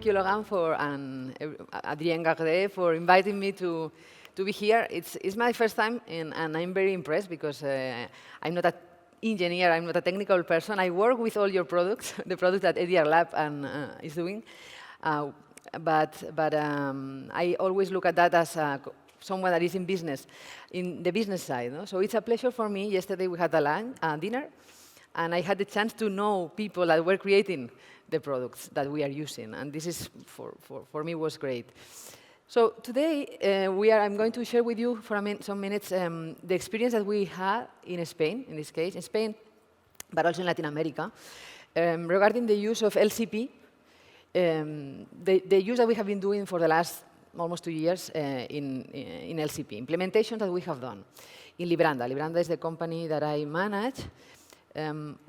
thank you, Laurent, and Adrien Gardet for inviting me to be here. It's my first time, and I'm very impressed because I'm not an engineer, I'm not a technical person. I work with all your products, the products that EDRLab is doing. But I always look at that as someone that is in business, in the business side. No? So it's a pleasure for me. Yesterday we had a dinner, and I had the chance to know people that were creating the products that we are using. And this is, for me, was great. So today, I'm going to share with you for some minutes the experience that we had in Spain, in this case, in Spain, but also in Latin America, regarding the use of LCP, the use that we have been doing for the last almost 2 years in LCP, implementations that we have done. In Libranda. Libranda is the company that I manage.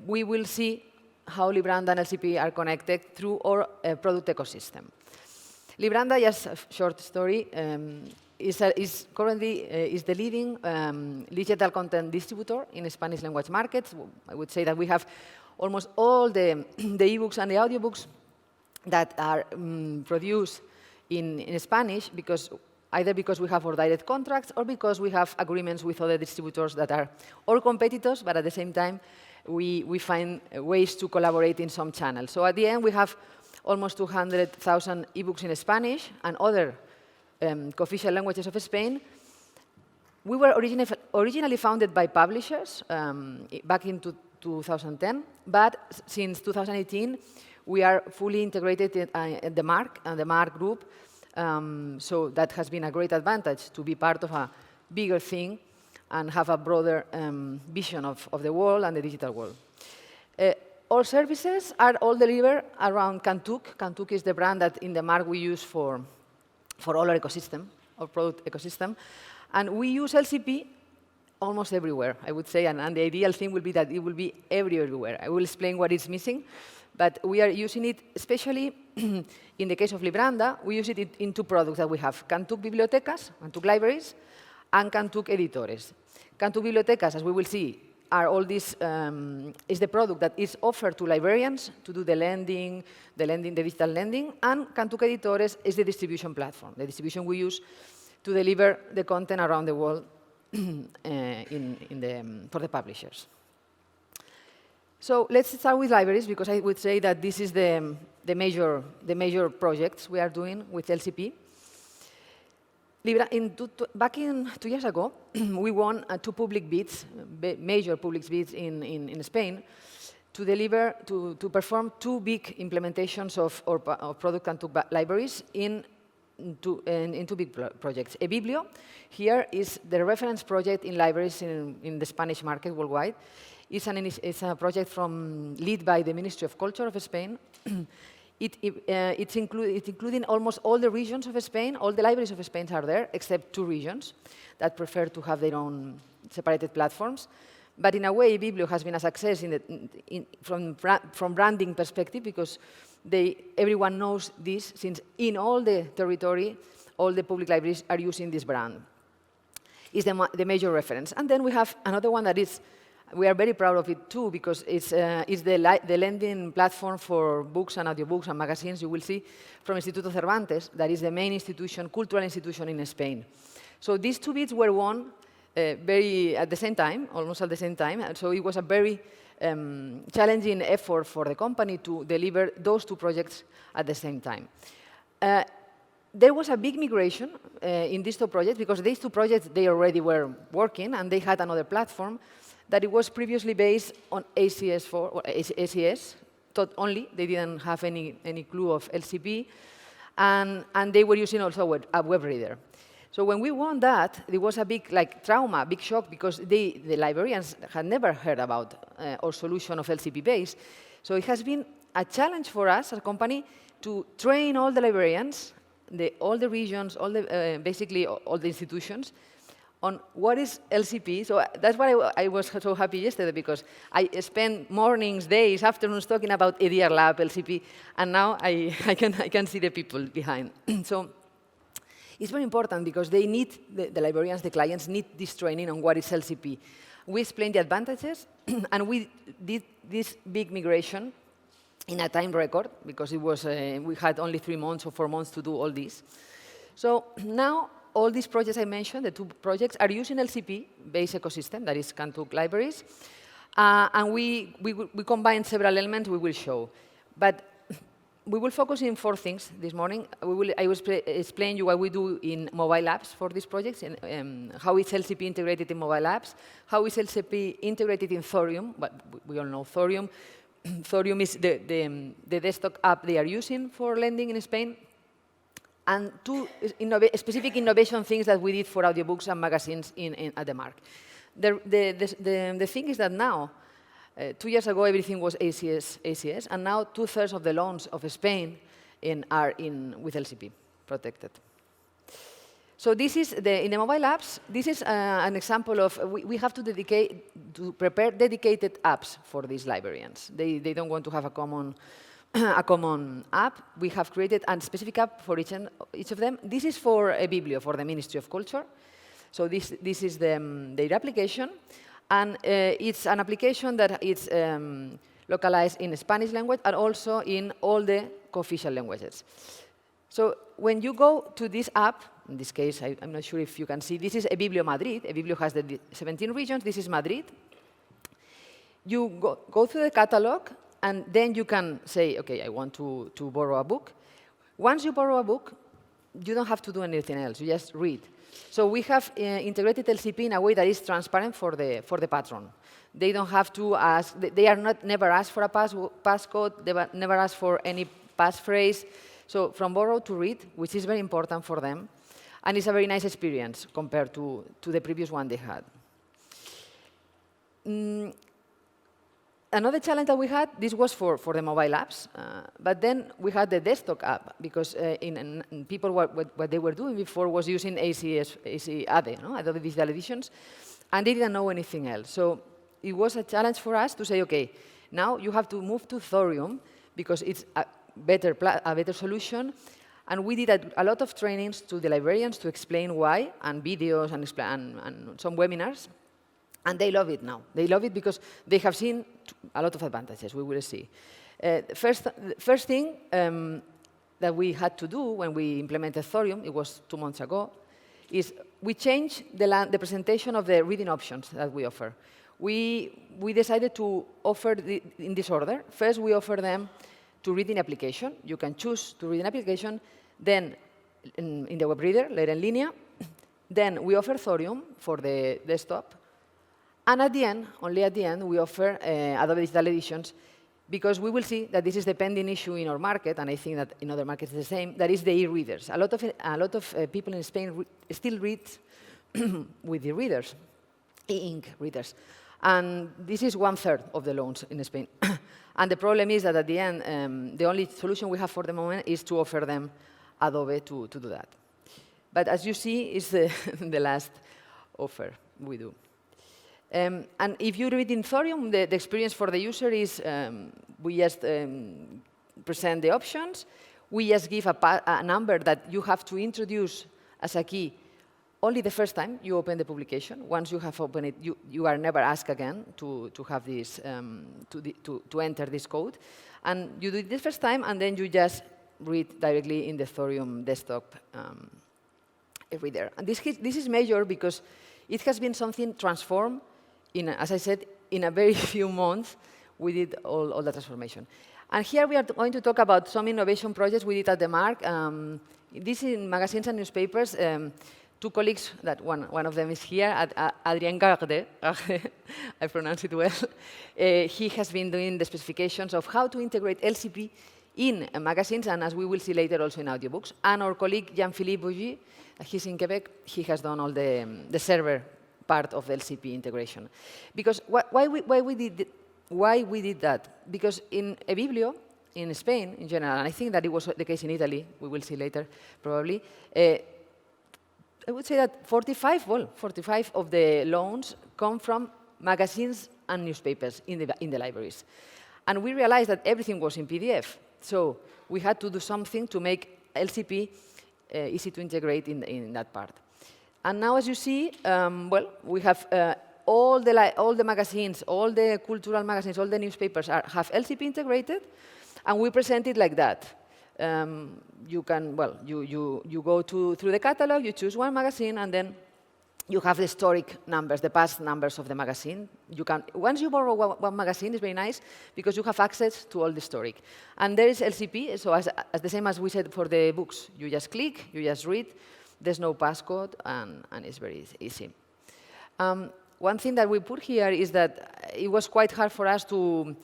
We will see how Libranda and LCP are connected through our product ecosystem. Libranda, just a short story, is currently the leading digital content distributor in Spanish language markets. I would say that we have almost all the ebooks and the audiobooks that are produced in Spanish, either because we have our direct contracts or because we have agreements with other distributors that are our competitors, but at the same time, we find ways to collaborate in some channels. So at the end, we have almost 200,000 ebooks in Spanish and other co-official languages of Spain. We were originally founded by publishers back in 2010, but since 2018, we are fully integrated in the Meur group. So that has been a great advantage to be part of a bigger thing and have a broader vision of the world and the digital world. Our services are all delivered around Cantook. Cantook is the brand that in the Meur we use for all our ecosystem, our product ecosystem. And we use LCP almost everywhere, I would say. And the ideal thing will be that it will be everywhere. I will explain what is missing. But we are using it, especially in the case of Libranda, we use it in 2 products that we have, Cantook Bibliotecas, Cantook Libraries, and Cantook Editores. Cantook Bibliotecas, as we will see, are all this, is the product that is offered to librarians to do the digital lending, and Cantook Editores is the distribution platform, the distribution we use to deliver the content around the world for the publishers. So let's start with libraries, because I would say that this is the major projects we are doing with LCP. Back 2 years ago, we won 2 public bids, major public bids in Spain, to perform 2 big implementations of our product Cantook libraries in 2 big projects. eBiblio, here is the reference project in libraries in the Spanish market worldwide. It's a project led by the Ministry of Culture of Spain. It's including almost all the regions of Spain. All the libraries of Spain are there, except 2 regions that prefer to have their own separated platforms. But in a way, eBiblio has been a success from branding perspective, because everyone knows this, since in all the territory, all the public libraries are using this brand. It's the major reference. And then we have another one that we are very proud of it too, because it's the lending platform for books and audiobooks and magazines, you will see, from Instituto Cervantes, that is the main cultural institution in Spain. So these 2 bids were won at the same time, almost at the same time. And so it was a very challenging effort for the company to deliver those 2 projects at the same time. There was a big migration in these 2 projects, because these 2 projects, they already were working, and they had another platform that it was previously based on ACS only. They didn't have any clue of LCP, and they were using also a web reader. So when we won that, there was a big trauma, big shock, because the librarians had never heard about our solution of LCP base. So it has been a challenge for us as a company to train all the librarians, all the regions, basically all the institutions, on what is LCP. So that's why I was so happy yesterday, because I spent mornings, days, afternoons talking about EDRLab, LCP, and now I can see the people behind. So it's very important, because they need, the librarians, the clients, need this training on what is LCP. We explained the advantages, and we did this big migration in a time record, because it was, we had only 3 months or 4 months to do all this. So now, all these projects I mentioned, the 2 projects, are using LCP-based ecosystem, that is Cantook libraries. And we combine several elements we will show. But we will focus in 4 things this morning. I will explain you what we do in mobile apps for these projects, and how is LCP integrated in mobile apps, how is LCP integrated in Thorium. But we all know Thorium. Thorium is the desktop app they are using for lending in Spain. And 2 specific innovation things that we did for audiobooks and magazines at the Mark. The thing is that now, 2 years ago, everything was ACS, and now 2/3 of the loans of Spain are with LCP protected. So this is in the mobile apps. This is an example of we have to prepare dedicated apps for these librarians. They don't want to have a common app. We have created a specific app for each of them. This is for eBiblio, for the Ministry of Culture. So this is their application. And it's an application that is localized in Spanish language and also in all the co-official languages. So when you go to this app, in this case, I'm not sure if you can see, this is eBiblio Madrid. eBiblio has the 17 regions. This is Madrid. You go through the catalog, and then you can say, OK, I want to borrow a book. Once you borrow a book, you don't have to do anything else. You just read. So we have integrated LCP in a way that is transparent for the patron. They don't have to ask. They are never asked for a passcode. They never asked for any passphrase. So from borrow to read, which is very important for them. And it's a very nice experience compared to the previous one they had. Another challenge that we had, this was for the mobile apps, but then we had the desktop app, because people, what they were doing before was using ADE, no? Adobe Digital Editions, and they didn't know anything else. So it was a challenge for us to say, OK, now you have to move to Thorium, because it's a better solution. And we did a lot of trainings to the librarians to explain why, and videos and some webinars. And they love it now. They love it because they have seen a lot of advantages. We will see. First thing that we had to do when we implemented Thorium, it was 2 months ago, is we changed the presentation of the reading options that we offer. We decided to offer in this order. First, we offer them to read in application. You can choose to read in application. Then in the web reader, leer en línea. Then we offer Thorium for the desktop. And at the end, only at the end, we offer Adobe Digital Editions, because we will see that this is the pending issue in our market, and I think that in other markets it's the same, that is the e-readers. A lot of people in Spain still read with e-readers, e-ink readers. And this is 1/3 of the loans in Spain. And the problem is that at the end, the only solution we have for the moment is to offer them Adobe to do that. But as you see, it's the last offer we do. And if you read in Thorium, the experience for the user is we just present the options. We just give a number that you have to introduce as a key only the first time you open the publication. Once you have opened it, you are never asked again to have this, to enter this code. And you do it the first time, and then you just read directly in the Thorium desktop reader. And this is major because it has been something transformed. As I said, in a very few months, we did all the transformation. And here we are going to talk about some innovation projects we did at the Mark. This in magazines and newspapers. 2 colleagues, that one of them is here, Adrien Garde, I pronounce it well. He has been doing the specifications of how to integrate LCP in magazines, and as we will see later, also in audiobooks. And our colleague, Jean-Philippe Bougie, he's in Quebec. He has done all the server part of the LCP integration. Because why we did that? Because in eBiblio, in Spain in general, and I think that it was the case in Italy, we will see later probably, I would say that 45 of the loans come from magazines and newspapers in the libraries. And we realized that everything was in PDF. So we had to do something to make LCP easy to integrate in that part. And now, as you see, we have all the magazines, all the cultural magazines, all the newspapers have LCP integrated. And we present it like that. You can, well, you go through the catalog, you choose one magazine, and then you have the historic numbers, the past numbers of the magazine. You can, once you borrow one magazine, it's very nice because you have access to all the historic. And there is LCP, so as the same as we said for the books. You just click, you just read. There's no passcode, and it's very easy. One thing that we put here is that it was quite hard for us to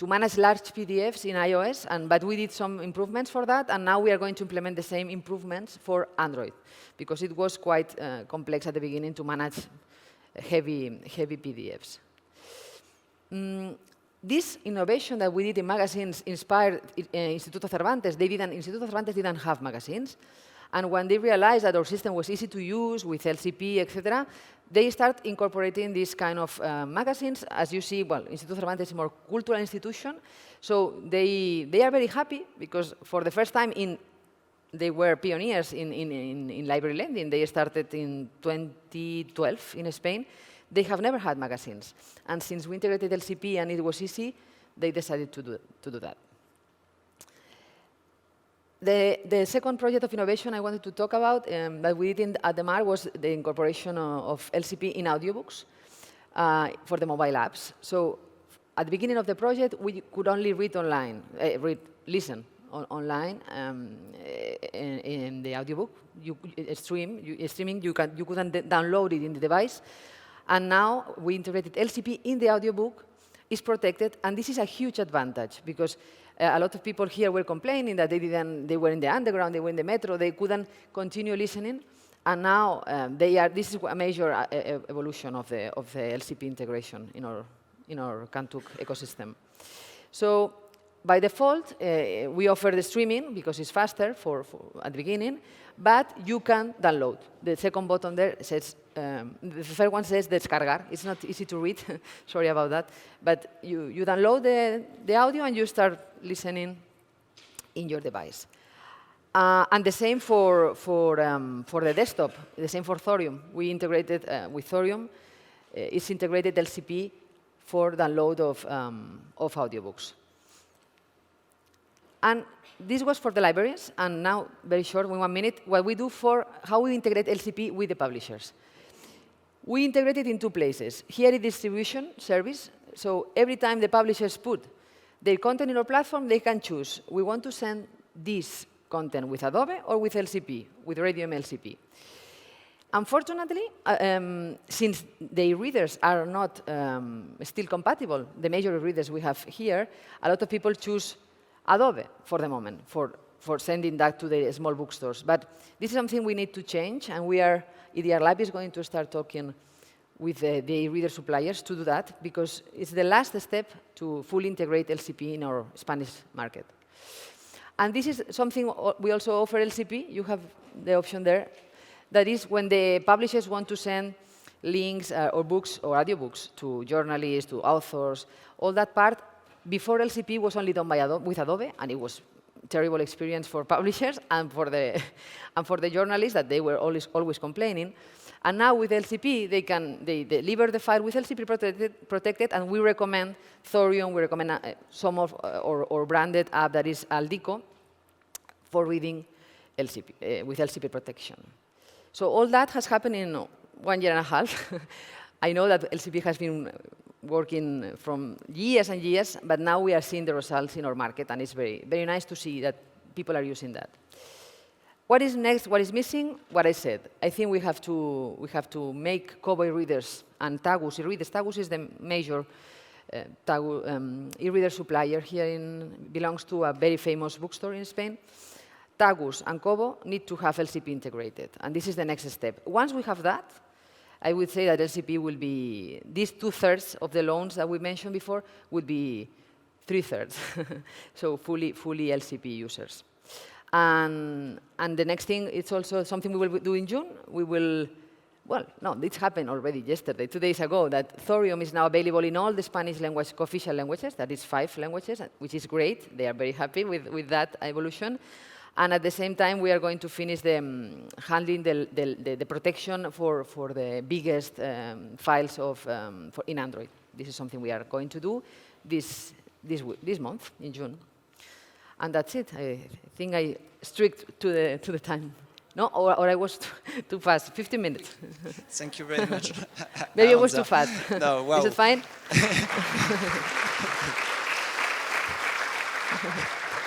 manage large PDFs in iOS, but we did some improvements for that, and now we are going to implement the same improvements for Android, because it was quite complex at the beginning to manage heavy PDFs. This innovation that we did in magazines inspired Instituto Cervantes. Instituto Cervantes didn't have magazines, and when they realized that our system was easy to use with LCP, etc., they start incorporating these kind of magazines. As you see, well, Instituto Cervantes is a more cultural institution, so they are very happy because for the first time they were pioneers in library lending. They started in 2012 in Spain. They have never had magazines, and since we integrated LCP and it was easy, they decided to do that. The second project of innovation I wanted to talk about that we did at the Meur was the incorporation of LCP in audiobooks for the mobile apps. So at the beginning of the project, we could only read online, listen online in the audiobook. Streaming, you couldn't download it in the device. And now we integrated LCP in the audiobook. It's protected, and this is a huge advantage because a lot of people here were complaining that they were in the underground, they were in the metro, they couldn't continue listening, and now this is a major evolution of the LCP integration in our Cantook ecosystem. So by default, we offer the streaming because it's faster at the beginning, but you can download. The second button there says, the first one says descargar. It's not easy to read, sorry about that. But you download the audio and you start listening in your device. And the same for the desktop, the same for Thorium. We integrated with Thorium. It's integrated LCP for download of audiobooks. And this was for the libraries, and now, very short, in 1 minute, what we do for how we integrate LCP with the publishers. We integrate it in two places. Here is distribution service, so every time the publishers put their content in our platform, they can choose, we want to send this content with Adobe or with LCP, with Readium LCP. Unfortunately, since the readers are not still compatible, the major readers we have here, a lot of people choose Adobe for the moment, for sending that to the small bookstores. But this is something we need to change, and EDRLab is going to start talking with the reader suppliers to do that, because it's the last step to fully integrate LCP in our Spanish market. And this is something we also offer LCP. You have the option there. That is when the publishers want to send links or books or audiobooks to journalists, to authors, all that part. Before LCP was only done with Adobe, and it was a terrible experience for publishers and for the journalists that they were always complaining. And now with LCP, they deliver the file with LCP protected, and we recommend Thorium, we recommend some of our branded app that is Aldico for reading LCP, with LCP protection. So all that has happened in 1 year and a half. I know that LCP has been working from years and years, but now we are seeing the results in our market, and it's very, very nice to see that people are using that. What is next? What is missing? What I said. I think we have to make Kobo e-readers and Tagus e-readers. Tagus is the major e-reader supplier here belongs to a very famous bookstore in Spain. Tagus and Kobo need to have LCP integrated, and this is the next step. Once we have that, I would say that LCP will be, these 2/3 of the loans that we mentioned before would be 3/3, so fully LCP users. And the next thing, it's also something we will do in June. We will, well, no, this happened already yesterday, 2 days ago, that Thorium is now available in all the Spanish language, official languages, that is 5 languages, which is great. They are very happy with that evolution. And at the same time, we are going to finish handling the protection for the biggest files in Android. This is something we are going to do this this month, in June. And that's it. I think I strict to the time. No, or I was too fast. 15 minutes. Thank you very much. Maybe I was too fast. No, well. Is it fine?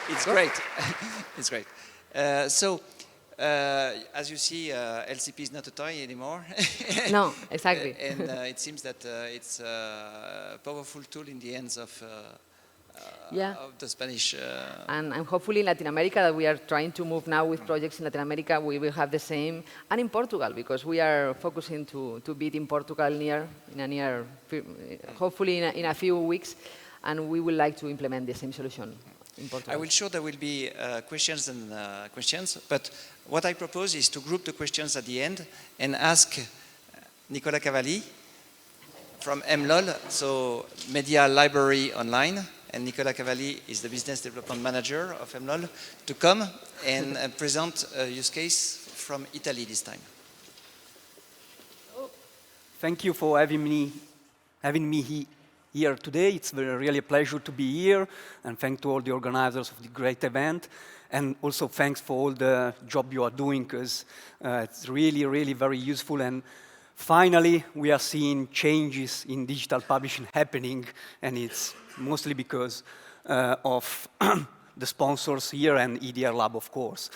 It's great. It's great. As you see, LCP is not a toy anymore. No, exactly. And it seems that it's a powerful tool in the hands of the Spanish. And hopefully in Latin America, that we are trying to move now with projects in Latin America, we will have the same. And in Portugal, because we are focusing to be in Portugal hopefully in a few weeks, and we would like to implement the same solution in Portugal. I will show there will be questions and questions, but what I propose is to group the questions at the end and ask Nicola Cavalli from MLOL, so MediaLibraryOnline, and Nicola Cavalli is the business development manager of MLOL, to come and present a use case from Italy this time. Thank you for having me here today. It's really a pleasure to be here, and thanks to all the organizers of the great event, and also thanks for all the job you are doing, because it's really, really very useful. And finally, we are seeing changes in digital publishing happening, and it's mostly because of the sponsors here and EDRLab, of course.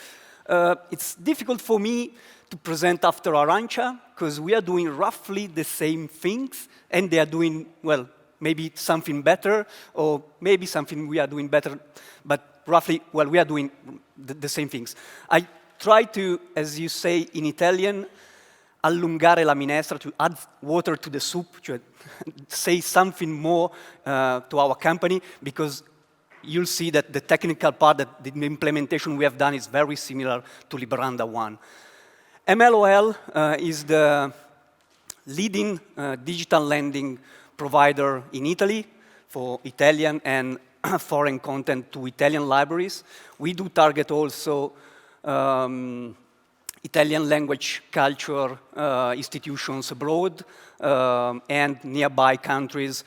It's difficult for me to present after Arantza, because we are doing roughly the same things, and they are doing, well, maybe something better, or maybe something we are doing better, but roughly, well, we are doing the same things. I try to, as you say in Italian, allungare la minestra, to add water to the soup, to say something more to our company, because you'll see that the technical part, that the implementation we have done is very similar to Libranda 1. MLOL is the leading digital lending provider in Italy for Italian and foreign content to Italian libraries. We do target also Italian language culture institutions abroad and nearby countries,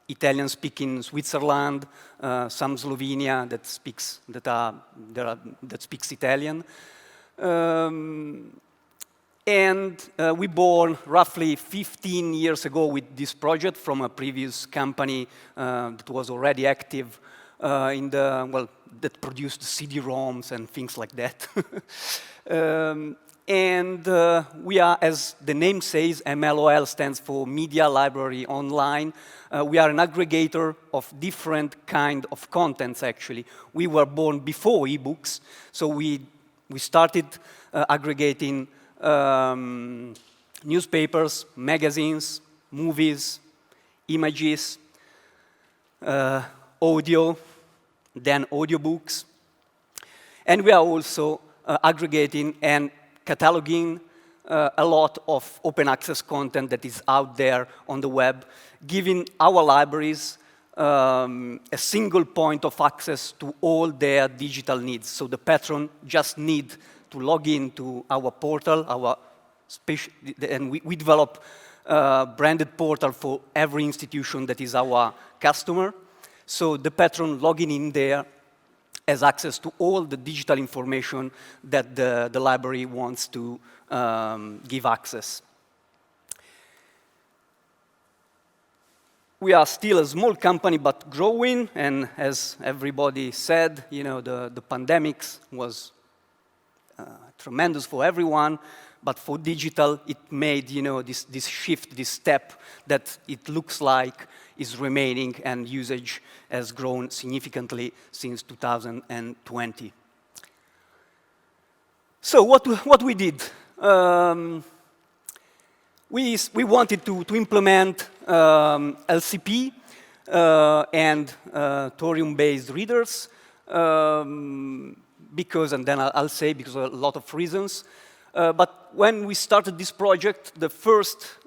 Italian-speaking Switzerland, some Slovenia that speaks Italian. We born roughly 15 years ago with this project from a previous company that was already active that produced CD-ROMs and things like that. We are, as the name says, MLOL stands for Media Library Online. We are an aggregator of different kind of contents, actually. We were born before ebooks, so we started aggregating newspapers, magazines, movies, images, audio, then audiobooks. And we are also aggregating and cataloging a lot of open access content that is out there on the web, giving our libraries a single point of access to all their digital needs. So the patron just need to log in to our portal, and we develop a branded portal for every institution that is our customer. So the patron logging in there has access to all the digital information that the library wants to give access. We are still a small company, but growing, and as everybody said, the pandemic was tremendous for everyone, but for digital, it made this shift, this step that it looks like is remaining, and usage has grown significantly since 2020. So what we did? We wanted to implement LCP and Thorium-based readers because, and then I'll say because of a lot of reasons. But when we started this project, the first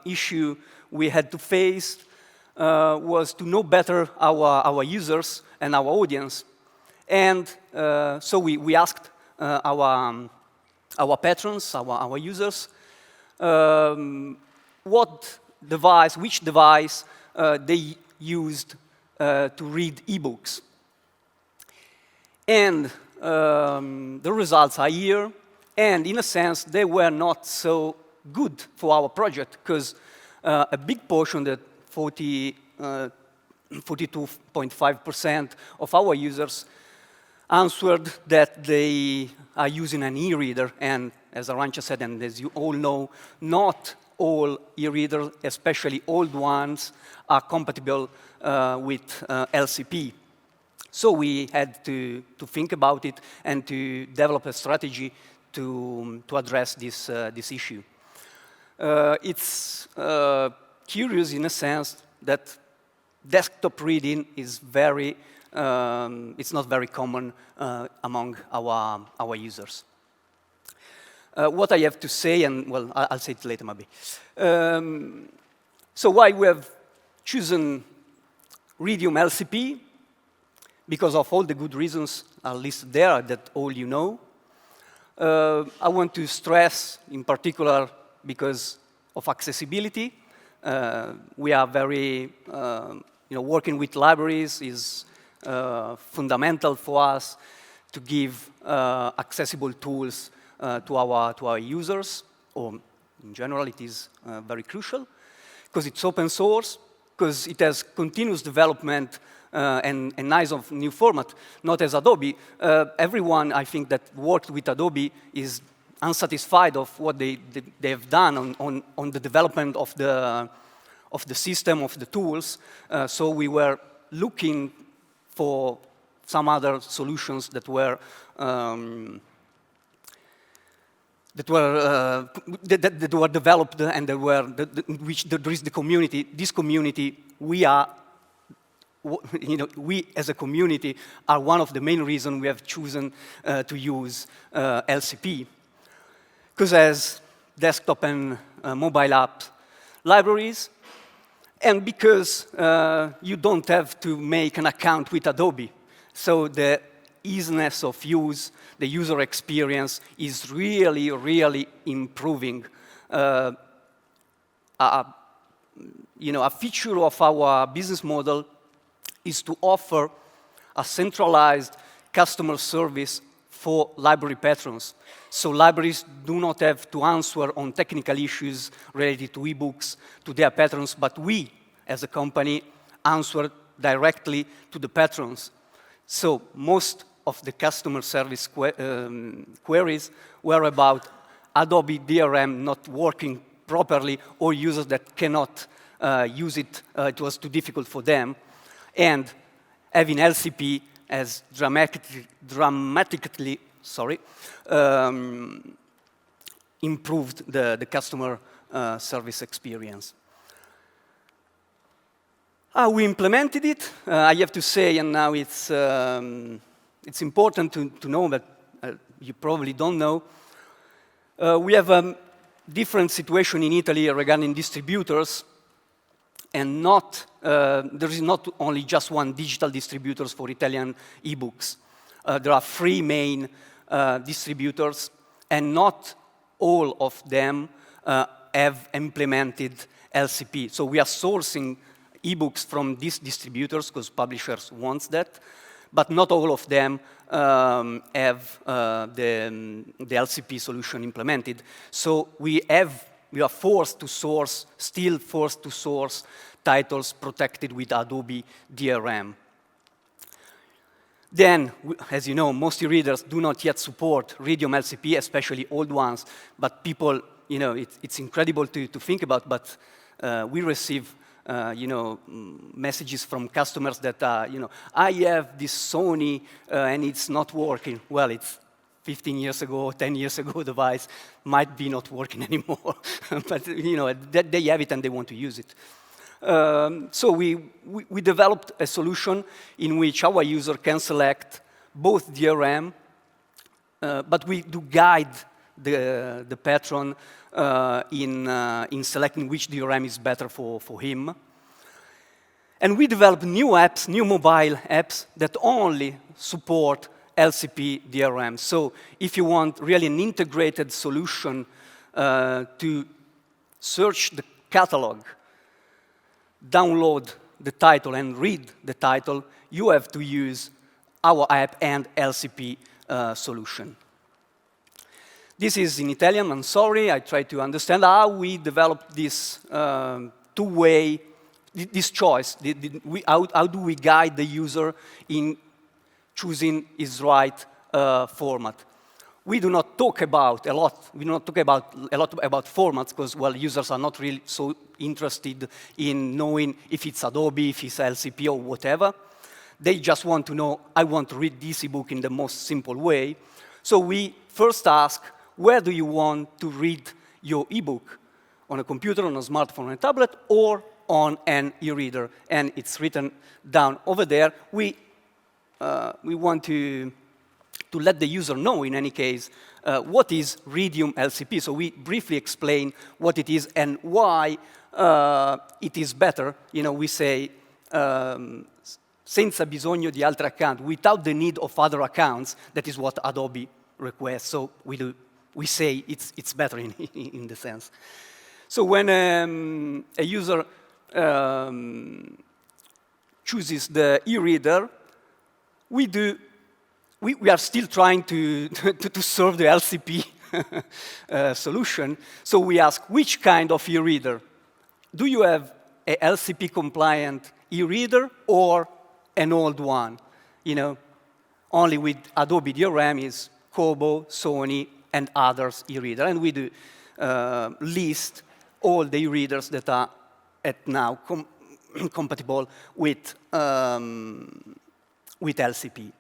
issue we had to face was to know better our users and our audience. And so we asked our patrons, our users, which device they used to read ebooks. And the results are here, and in a sense, they were not so good for our project, because a big portion, that 42.5% of our users answered that they are using an e-reader, and as Arantza said, and as you all know, not all e-readers, especially old ones, are compatible with LCP. So we had to think about it and to develop a strategy to address this issue. It's curious in a sense that desktop reading is it's not very common among our users. What I have to say, and well, I'll say it later maybe. So why we have chosen Readium LCP? Because of all the good reasons are listed there that all you know. I want to stress, in particular, because of accessibility. We are very, working with libraries is fundamental for us to give accessible tools to our users, or in general, it is very crucial, because it's open source, because it has continuous development and nice of new format, not as Adobe. Everyone, I think, that worked with Adobe is unsatisfied of what they have done on the development of the system, of the tools. So we were looking for some other solutions that were developed and which there is the community. This community, we as a community are one of the main reasons we have chosen to use LCP. Because as desktop and mobile app libraries, and because you don't have to make an account with Adobe. So the easiness of use, the user experience is really, really improving. A feature of our business model is to offer a centralized customer service for library patrons. So libraries do not have to answer on technical issues related to ebooks to their patrons, but we, as a company, answer directly to the patrons. So most of the customer service queries were about Adobe DRM not working properly or users that cannot use it. It was too difficult for them. And having LCP has dramatically improved the customer service experience. We implemented it. I have to say, and now it's important to know, but you probably don't know, we have a different situation in Italy regarding distributors, and there is not only just one digital distributors for Italian ebooks. There are 3 main distributors, and not all of them have implemented LCP. So we are sourcing ebooks from these distributors because publishers want that, but not all of them have the LCP solution implemented. So we are still forced to source titles protected with Adobe DRM. Then, as you know, most e-readers do not yet support Readium LCP, especially old ones, but people, it's incredible to think about, but we receive messages from customers that, I have this Sony and it's not working. Well, it's 15 years ago, 10 years ago device, might be not working anymore. But, they have it and they want to use it. So we developed a solution in which our user can select both DRM, but we do guide the patron in selecting which DRM is better for him. And we developed new apps, new mobile apps that only support LCP DRM. So if you want really an integrated solution to search the catalog, download the title and read the title, you have to use our app and LCP solution. This is in Italian, I'm sorry. I try to understand how we developed this two-way, this choice. How do we guide the user in choosing his right format? We do not talk about a lot. We do not talk about a lot about formats because, well, users are not really so interested in knowing if it's Adobe, if it's LCP, or whatever. They just want to know, I want to read this ebook in the most simple way. So we first ask, where do you want to read your ebook? On a computer, on a smartphone, on a tablet, or on an e-reader? And it's written down over there. We want to let the user know, in any case, what is Readium LCP. So we briefly explain what it is and why it is better. You know, we say, senza bisogno di altri account, without the need of other accounts. That is what Adobe requests. So we say it's better in the sense. So when a user chooses the e-reader, we are still trying to serve the LCP solution. So we ask, which kind of e-reader? Do you have a LCP-compliant e-reader or an old one? You know, only with Adobe DRM is Kobo, Sony, and others e-reader. And we do list all the e-readers that are at now compatible with LCP.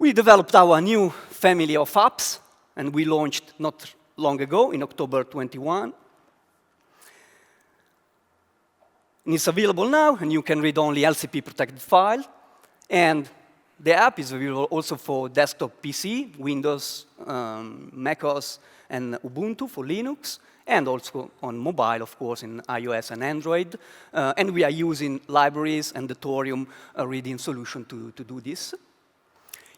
We developed our new family of apps, and we launched not long ago, in October 21. And it's available now, and you can read only LCP-protected file. And the app is available also for desktop PC, Windows, macOS, and Ubuntu for Linux, and also on mobile, of course, in iOS and Android. And we are using libraries and the Thorium reading solution to do this.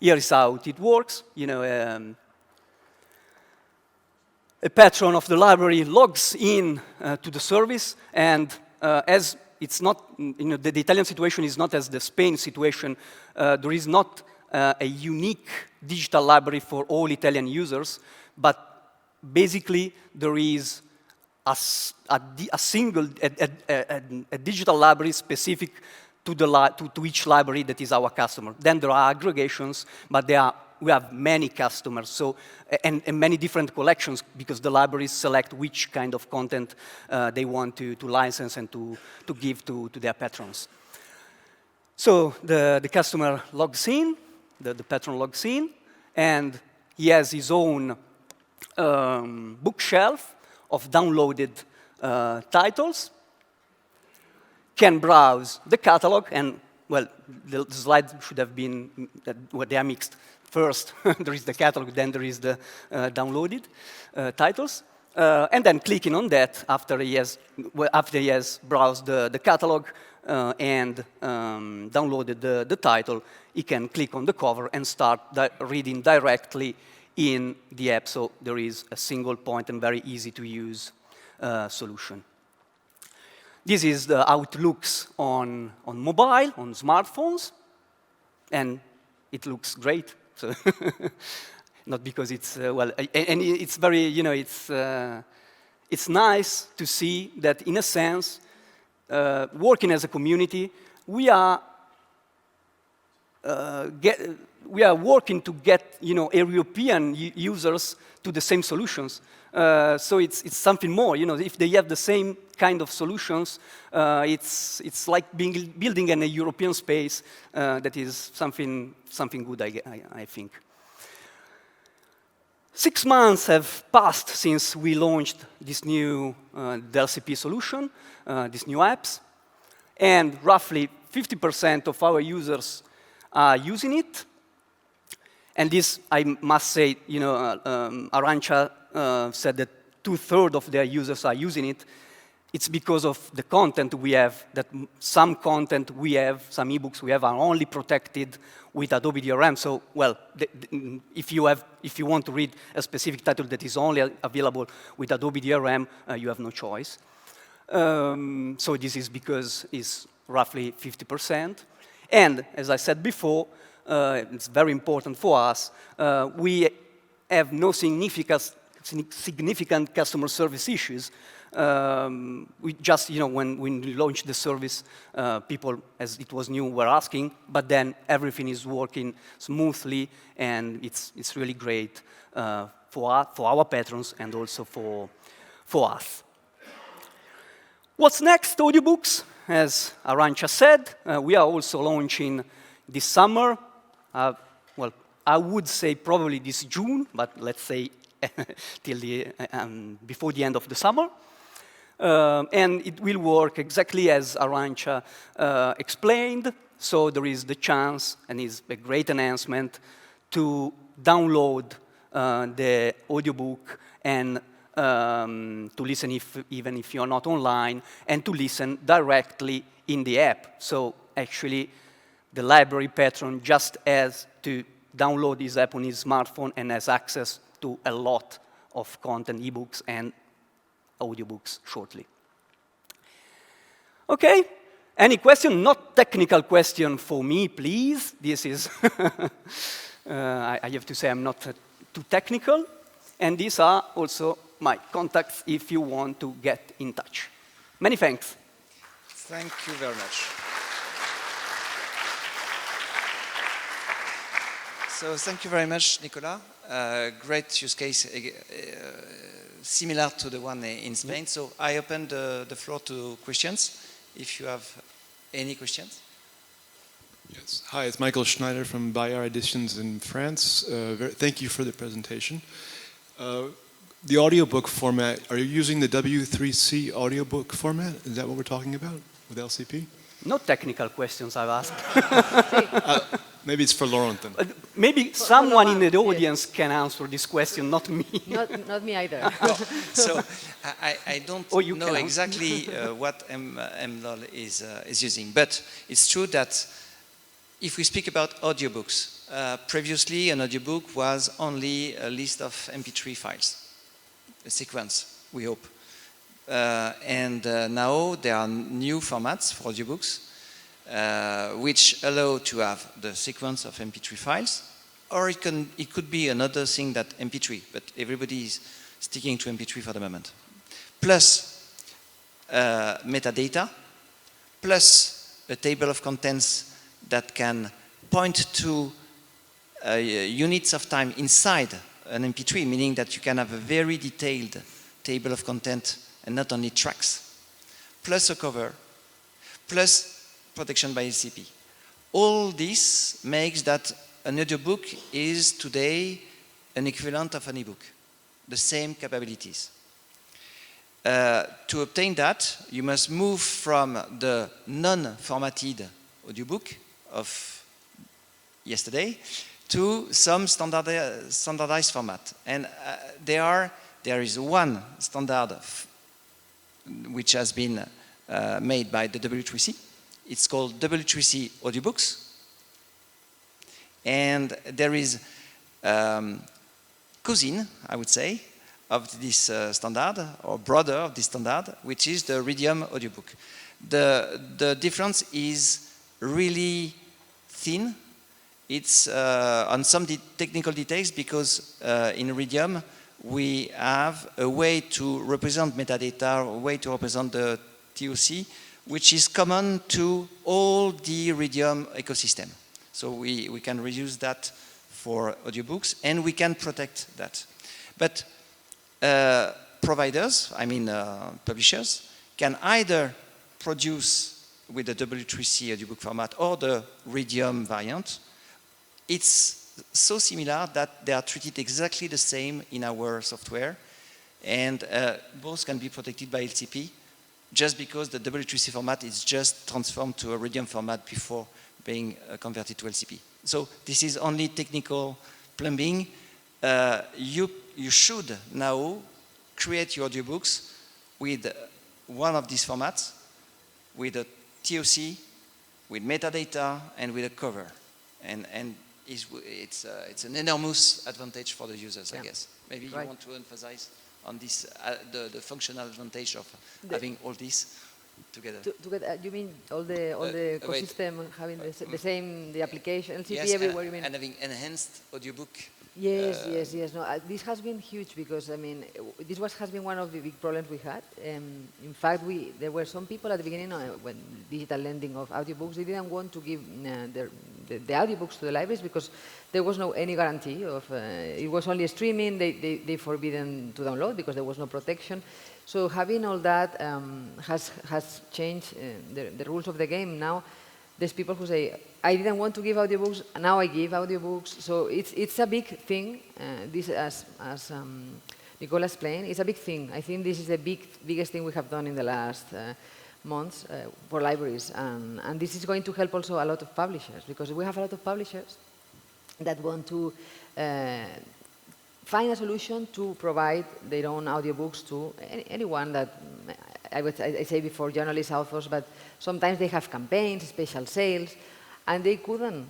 Here is how it works. You know, a patron of the library logs in to the service, and as it's not, you know, the Italian situation is not as the Spain situation. There is not a unique digital library for all Italian users, but basically there is a single digital library specific to each library that is our customer. Then there are aggregations, but we have many customers, so and many different collections because the libraries select which kind of content they want to license and to give to their patrons. So the customer logs in, the patron logs in, and he has his own bookshelf of downloaded titles, can browse the catalog, and, well, the slide should have been, well, they are mixed. First, there is the catalog, then there is the downloaded titles. And then clicking on that, after he has browsed the catalog and downloaded the title, he can click on the cover and start reading directly in the app. So there is a single point and very easy to use solution. This is how it looks on mobile, on smartphones, and it looks great. So not because it's, well, and it's very, you know, it's nice to see that, in a sense, working as a community, we are working to get, you know, European users to the same solutions. So it's something more, you know, if they have the same kind of solutions, it's like building in a European space that is something good, I think. 6 months have passed since we launched this new LCP solution, these new apps, and roughly 50% of our users are using it. And this, I must say, you know, Arantza said that 2/3 of their users are using it. It's because of the content we have, that some content we have, some ebooks we have are only protected with Adobe DRM. So, well, if you want to read a specific title that is only available with Adobe DRM, you have no choice. So this is because it's roughly 50%. And as I said before, it's very important for us, we have no significant customer service issues. We just, when we launched the service, people, as it was new, were asking, but then everything is working smoothly, and it's really great for our patrons and also for us. What's next, audiobooks? As Arantza said, we are also launching this summer. Well, I would say probably this June, but let's say till before the end of the summer. And it will work exactly as Arantza explained. So there is the chance, and it's a great enhancement, to download the audiobook and to listen even if you're not online, and to listen directly in the app. So actually, the library patron just has to download this app on his smartphone and has access to a lot of content, ebooks and audiobooks shortly. Okay, any question? Not technical question for me, please. This is, I have to say I'm not too technical. And these are also my contacts if you want to get in touch. Many thanks. Thank you very much. So thank you very much, Nicola. Great use case, similar to the one in Spain. So I open the floor to questions, if you have any questions. Yes. Hi, it's Michael Schneider from Bayard Editions in France. Thank you for the presentation. The audiobook format, are you using the W3C audiobook format? Is that what we're talking about with LCP? No technical questions I've asked. Maybe it's for Laurent then. Maybe someone in the audience can answer this question, not me. Not me either. So I don't know exactly what MLOL is using, but it's true that if we speak about audiobooks, previously an audiobook was only a list of MP3 files, a sequence, we hope. And now there are new formats for audiobooks which allow to have the sequence of MP3 files, or it could be another thing that MP3, but everybody is sticking to MP3 for the moment. Plus metadata, plus a table of contents that can point to units of time inside an MP3, meaning that you can have a very detailed table of content and not only tracks, plus a cover, plus protection by LCP. All this makes that an audiobook is today an equivalent of an ebook, the same capabilities. To obtain that, you must move from the non-formatted audiobook of yesterday to some standardized format. And there is one standard which has been made by the W3C. It's called W3C Audiobooks. And there is cousin, I would say, of this standard, or brother of this standard, which is the Readium audiobook. The difference is really thin. It's on some technical details, because in Readium we have a way to represent metadata, a way to represent the TOC, which is common to all the Readium ecosystem. So we can reuse that for audiobooks, and we can protect that. But providers, I mean publishers, can either produce with the W3C audiobook format or the Readium variant. It's so similar that they are treated exactly the same in our software, and both can be protected by LCP, just because the W3C format is just transformed to a Readium format before being converted to LCP. So this is only technical plumbing. You should now create your audiobooks with one of these formats, with a TOC, with metadata, and with a cover. And it's an enormous advantage for the users, I guess. Maybe you want to emphasize on this, the functional advantage of having all this together. You mean all the wait. ecosystem having the same, the application, LCP Yes, everywhere, you mean? and having enhanced audiobook. Yes, yes. No, this has been huge because, I mean, has been one of the big problems we had. In fact, there were some people at the beginning when digital lending of audiobooks, they didn't want to give the audiobooks to the libraries because there was no any guarantee of, it was only streaming, they forbidden to download because there was no protection. So having all that has changed the rules of the game. Now there's people who say, I didn't want to give audiobooks, now I give audiobooks. So it's a big thing. This, as Nicola explained, it's a big thing. I think this is the biggest thing we have done in the last months for libraries. And this is going to help also a lot of publishers, because we have a lot of publishers that want to find a solution to provide their own audiobooks to anyone that, I say before, journalists, authors, but sometimes they have campaigns, special sales, and they couldn't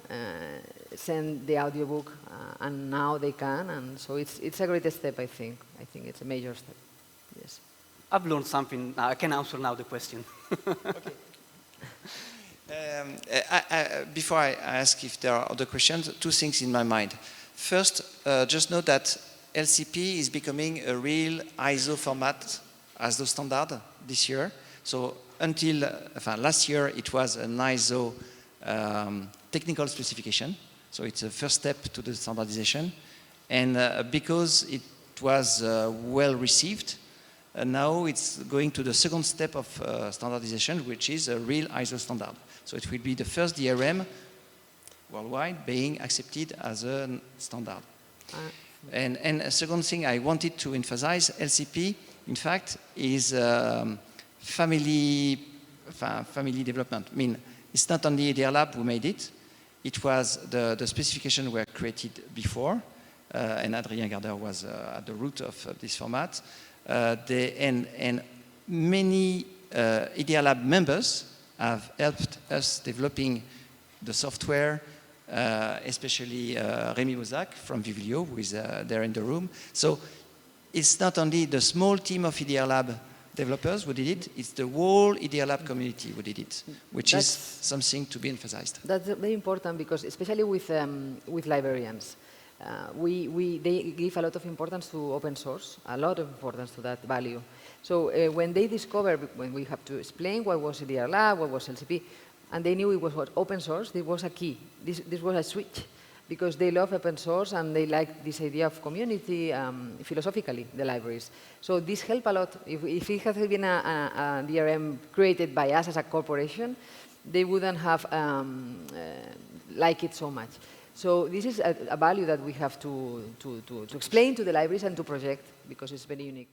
send the audiobook, and now they can, and so it's a great step, I think. I think it's a major step, yes. I've learned something. I can answer now the question. Okay. Before I ask if there are other questions, two things in my mind. First, just note that LCP is becoming a real ISO format as the standard this year. So until last year, it was an ISO technical specification. So it's a first step to the standardization. And because it was well received, now it's going to the second step of standardization, which is a real ISO standard. So it will be the first DRM worldwide being accepted as a standard. And a second thing I wanted to emphasize, LCP, in fact, is family development. I mean, it's not only EDRLab who made it. It was the specifications were created before, and Adrien Garder was at the root of this format. And many EDRLab members have helped us developing the software, especially Rémi Bozac from eBiblio, who is there in the room. So it's not only the small team of EDRLab developers who did it, it's the whole EDRLab community who did it, which is something to be emphasized. That's very important because, especially with librarians, they give a lot of importance to open source, a lot of importance to that value. So when they discovered, when we have to explain what was EDRLab, what was LCP, and they knew it was open source, this was a key. This was a switch, because they love open source and they like this idea of community philosophically, the libraries. So this helped a lot. If it had been a DRM created by us as a corporation, they wouldn't have liked it so much. So this is a value that we have to explain to the libraries and to project, because it's very unique.